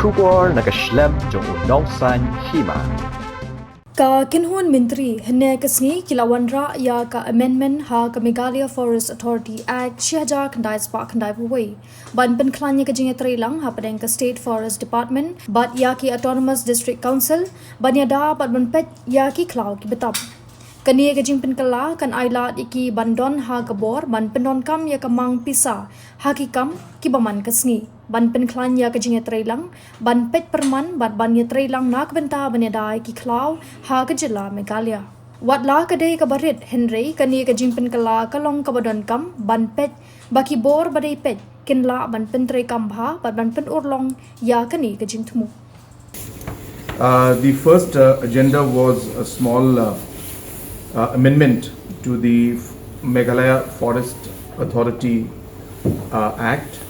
Shubor nakaslem jong unongsan Hima. Ka kinhun mintri hene kasni kila Wanrah ya ka amendment ha ka Meghalaya Forest Authority Act 2018 buway ban penklanya ka jingetri lang ha padang ka State Forest Department bat ya ki Autonomous District Council ban ya da bat pet ya ki Khlaw ki Btap kani ka Jingpynkylla kan ailat iki bandon ha ka bor ban pendon kam ya ka mang pisa ha ki kam ki baman kasni ban penklan ya ka jingetri lang ban pet perman bat ban ya tri lang nak benta ban ya dai ki Khlaw ha ka jilla Meghalaya wat la ka dei ka barit Henry kani ka Jingpynkylla ka long ka badon kam ban pet baki bor badai pet kinla ban pentre kam bha bat ban pen urlong ya kani ka jingtmu. The first agenda was a small amendment to the Meghalaya Forest Authority Act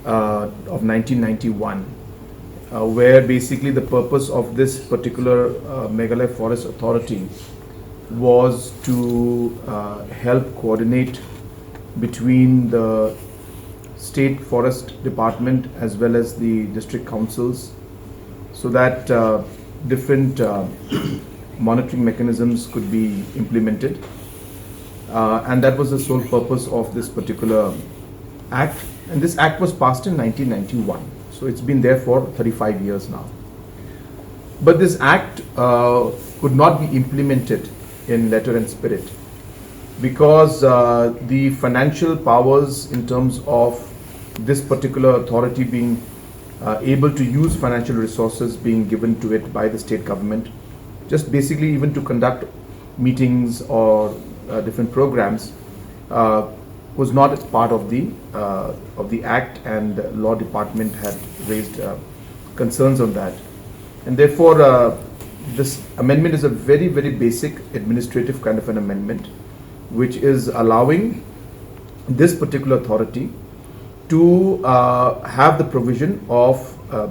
of 1991, where basically the purpose of this particular Meghalaya Forest Authority was to help coordinate between the State Forest Department as well as the district councils, so that different monitoring mechanisms could be implemented, and that was the sole purpose of this particular act. And this act was passed in 1991, so it's been there for 35 years now. But this act could not be implemented in letter and spirit because the financial powers in terms of this particular authority being able to use financial resources being given to it by the state government, just basically even to conduct meetings or different programs, was not part of the act, and law department had raised concerns on that, and therefore this amendment is a very basic administrative kind of an amendment, which is allowing this particular authority to have the provision of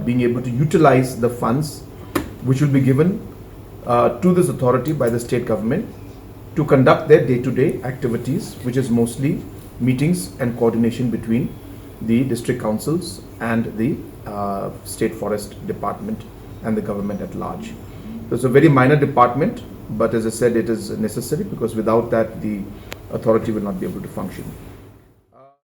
being able to utilize the funds which will be given to this authority by the state government to conduct their day-to-day activities, which is mostly meetings and coordination between the district councils and the State Forest Department and the government at large. So it's a very minor department, but as I said, it is necessary because without that the authority will not be able to function.